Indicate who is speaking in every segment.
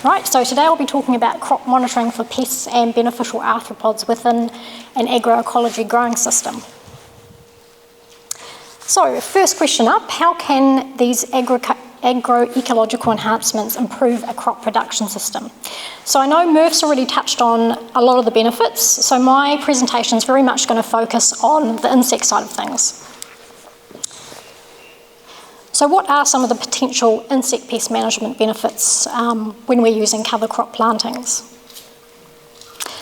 Speaker 1: Right, so today I'll be talking about crop monitoring for pests and beneficial arthropods within an agroecology growing system. So, first question up, how can these agroecological enhancements improve a crop production system? So I know Murph's already touched on a lot of the benefits, so my presentation is very much going to focus on the insect side of things. So what are some of the potential insect pest management benefits when we're using cover crop plantings?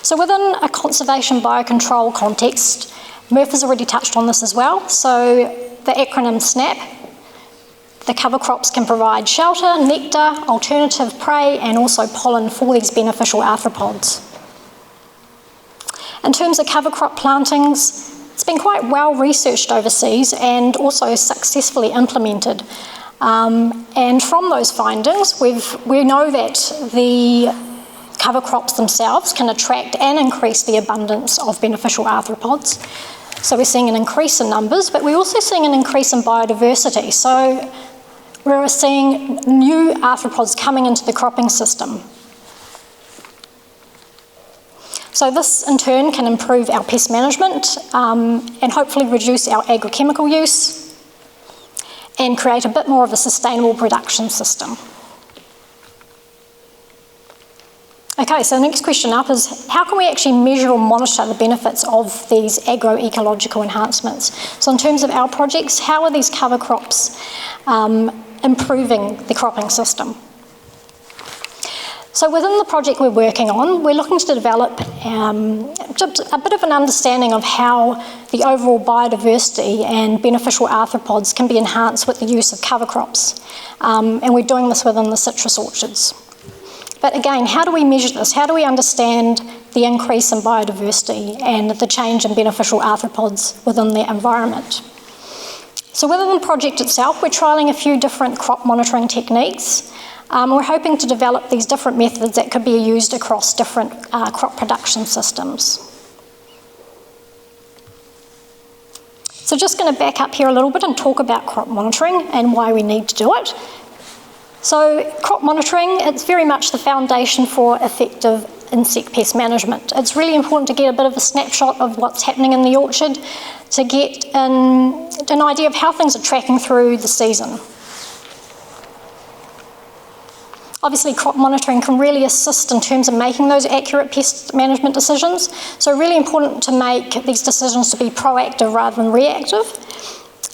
Speaker 1: So within a conservation biocontrol context, Murph has already touched on this as well. So the acronym SNAP, the cover crops can provide shelter, nectar, alternative prey, and also pollen for these beneficial arthropods. In terms of cover crop plantings, it's been quite well researched overseas and also successfully implemented. And from those findings, we know that the cover crops themselves can attract and increase the abundance of beneficial arthropods. So we're seeing an increase in numbers, but we're also seeing an increase in biodiversity. So we're seeing new arthropods coming into the cropping system. So this in turn can improve our pest management and hopefully reduce our agrochemical use and create a bit more of a sustainable production system. Okay, so the next question up is how can we actually measure or monitor the benefits of these agroecological enhancements? So in terms of our projects, how are these cover crops improving the cropping system? So within the project we're working on, we're looking to develop just a bit of an understanding of how the overall biodiversity and beneficial arthropods can be enhanced with the use of cover crops. And we're doing this within the citrus orchards. But again, how do we measure this? How do we understand the increase in biodiversity and the change in beneficial arthropods within the environment? So within the project itself, we're trialling a few different crop monitoring techniques. We're hoping to develop these different methods that could be used across different crop production systems. So just going to back up here a little bit and talk about crop monitoring and why we need to do it. So crop monitoring, it's very much the foundation for effective insect pest management. It's really important to get a bit of a snapshot of what's happening in the orchard to get an idea of how things are tracking through the season. Obviously, crop monitoring can really assist in terms of making those accurate pest management decisions. So really important to make these decisions to be proactive rather than reactive,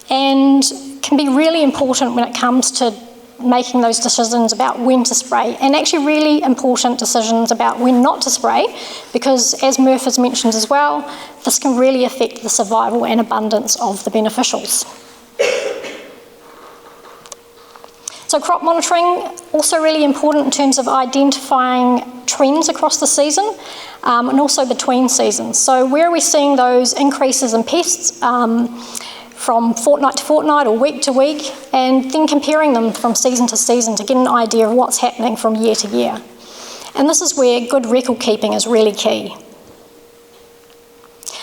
Speaker 1: and can be really important when it comes to making those decisions about when to spray, and actually really important decisions about when not to spray, because as Murph has mentioned as well, this can really affect the survival and abundance of the beneficials. So crop monitoring, also really important in terms of identifying trends across the season and also between seasons. So where are we seeing those increases in pests from fortnight to fortnight or week to week, and then comparing them from season to season to get an idea of what's happening from year to year. And this is where good record keeping is really key.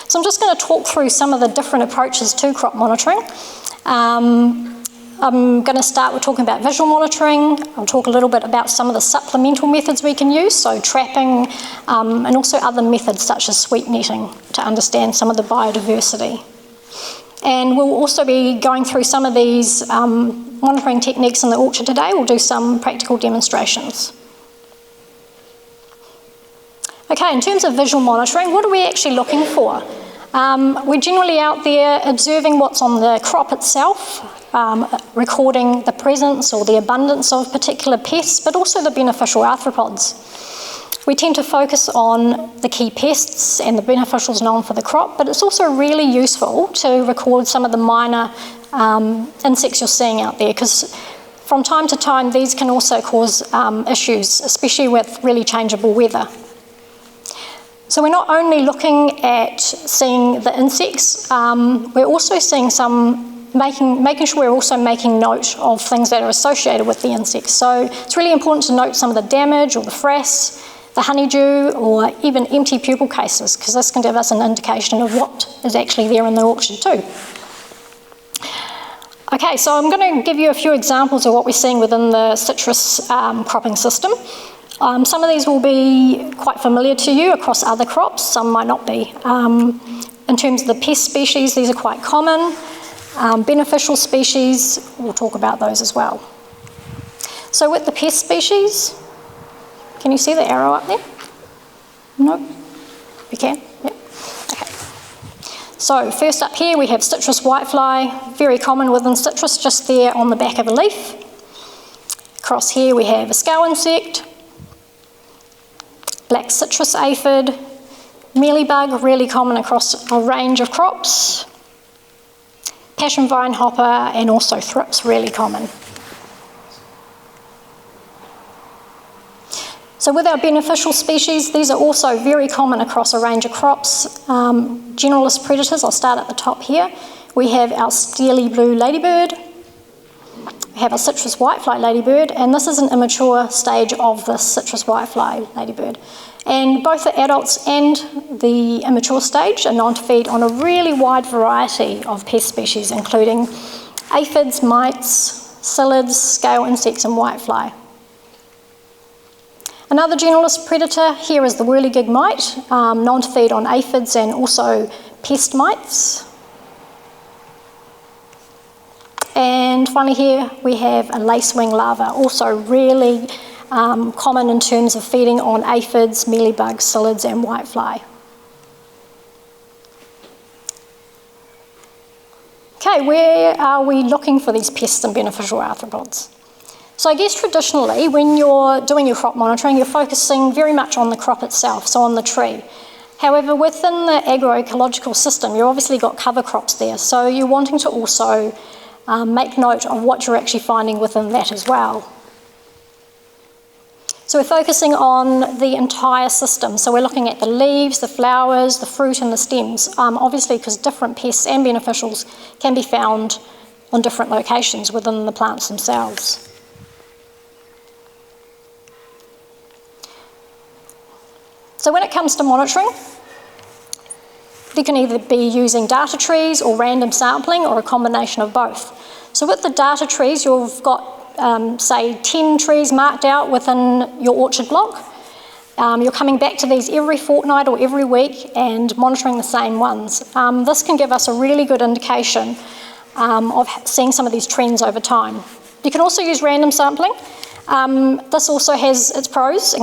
Speaker 1: So I'm just going to talk through some of the different approaches to crop monitoring. I'm going to start with talking about visual monitoring. I'll talk a little bit about some of the supplemental methods we can use, so trapping, and also other methods such as sweep netting to understand some of the biodiversity. And we'll also be going through some of these monitoring techniques in the orchard today. We'll do some practical demonstrations. Okay, in terms of visual monitoring, what are we actually looking for? We're generally out there observing what's on the crop itself, recording the presence or the abundance of particular pests, but also the beneficial arthropods. We tend to focus on the key pests and the beneficials known for the crop, but it's also really useful to record some of the minor insects you're seeing out there, because from time to time these can also cause issues, especially with really changeable weather. So we're not only looking at seeing the insects, we're also seeing making sure we're also making note of things that are associated with the insects. So it's really important to note some of the damage or the frass, the honeydew, or even empty pupal cases, because this can give us an indication of what is actually there in the orchard too. Okay, so I'm going to give you a few examples of what we're seeing within the citrus cropping system. Some of these will be quite familiar to you across other crops, some might not be. In terms of the pest species, these are quite common. Beneficial species, we'll talk about those as well. So with the pest species, can you see the arrow up there? No? You can? Yep. Okay. So first up here we have citrus whitefly, very common within citrus, just there on the back of a leaf. Across here we have a scale insect, black citrus aphid, mealybug, really common across a range of crops, passion vine hopper, and also thrips, really common. So with our beneficial species, these are also very common across a range of crops. Generalist predators, I'll start at the top here. We have our steely blue ladybird, we have a citrus whitefly ladybird, and this is an immature stage of the citrus whitefly ladybird. And both the adults and the immature stage are known to feed on a really wide variety of pest species, including aphids, mites, psyllids, scale insects, and whitefly. Another generalist predator here is the whirligig mite, known to feed on aphids and also pest mites. And finally here we have a lacewing larva, also really common in terms of feeding on aphids, mealybugs, psyllids, and whitefly. Okay, where are we looking for these pests and beneficial arthropods? So I guess traditionally, when you're doing your crop monitoring, you're focusing very much on the crop itself, so on the tree. However, within the agroecological system, you've obviously got cover crops there, so you're wanting to also make note of what you're actually finding within that as well. So we're focusing on the entire system, so we're looking at the leaves, the flowers, the fruit, and the stems, obviously because different pests and beneficials can be found on different locations within the plants themselves. So when it comes to monitoring, you can either be using data trees or random sampling or a combination of both. So with the data trees, you've got, say, 10 trees marked out within your orchard block. You're coming back to these every fortnight or every week and monitoring the same ones. This can give us a really good indication of seeing some of these trends over time. You can also use random sampling. This also has its pros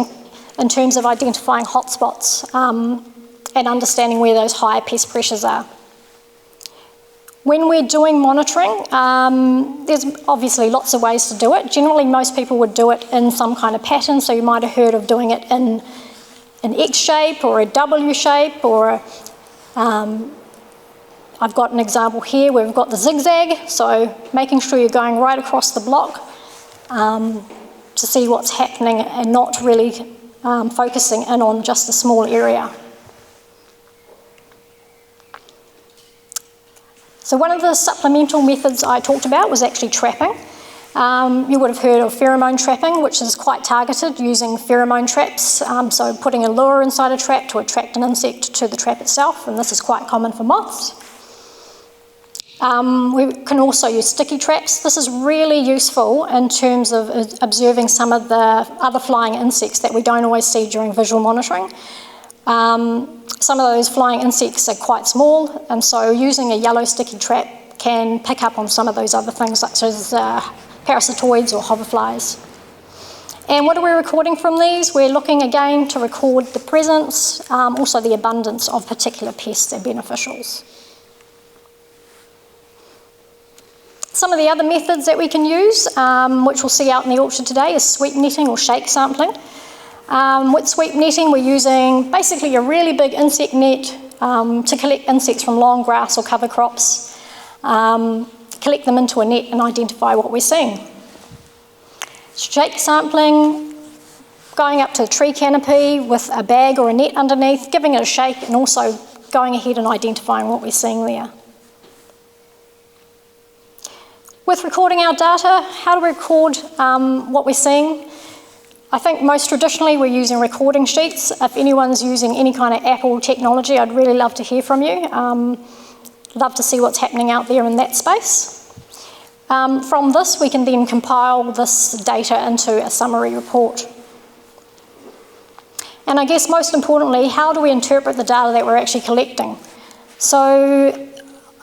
Speaker 1: in terms of identifying hotspots and understanding where those higher pest pressures are. When we're doing monitoring, there's obviously lots of ways to do it. Generally, most people would do it in some kind of pattern, so you might have heard of doing it in an X shape or a W shape, or I've got an example here where we've got the zigzag, so making sure you're going right across the block to see what's happening and not really focusing in on just a small area. So one of the supplemental methods I talked about was actually trapping. You would have heard of pheromone trapping, which is quite targeted using pheromone traps, so putting a lure inside a trap to attract an insect to the trap itself, and this is quite common for moths. We can also use sticky traps. This is really useful in terms of observing some of the other flying insects that we don't always see during visual monitoring. Some of those flying insects are quite small, and so using a yellow sticky trap can pick up on some of those other things, such as parasitoids or hoverflies. And what are we recording from these? We're looking again to record the presence, also the abundance of particular pests and beneficials. Some of the other methods that we can use, which we'll see out in the orchard today, is sweep netting or shake sampling. With sweep netting, we're using basically a really big insect net to collect insects from long grass or cover crops, collect them into a net and identify what we're seeing. Shake sampling, going up to a tree canopy with a bag or a net underneath, giving it a shake, and also going ahead and identifying what we're seeing there. With recording our data, how do we record what we're seeing? I think most traditionally we're using recording sheets. If anyone's using any kind of Apple technology, I'd really love to hear from you. Love to see what's happening out there in that space. From this, we can then compile this data into a summary report. And I guess most importantly, how do we interpret the data that we're actually collecting? So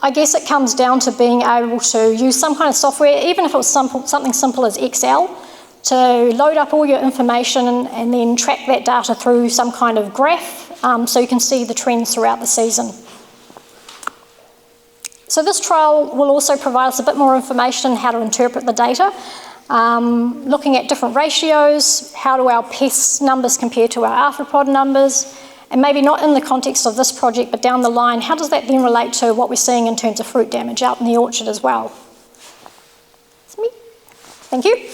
Speaker 1: I guess it comes down to being able to use some kind of software, even if it was something simple as Excel, to load up all your information and then track that data through some kind of graph so you can see the trends throughout the season. So this trial will also provide us a bit more information on how to interpret the data, looking at different ratios, how do our pest numbers compare to our arthropod numbers, and maybe not in the context of this project, but down the line, how does that then relate to what we're seeing in terms of fruit damage out in the orchard as well? That's me. Thank you.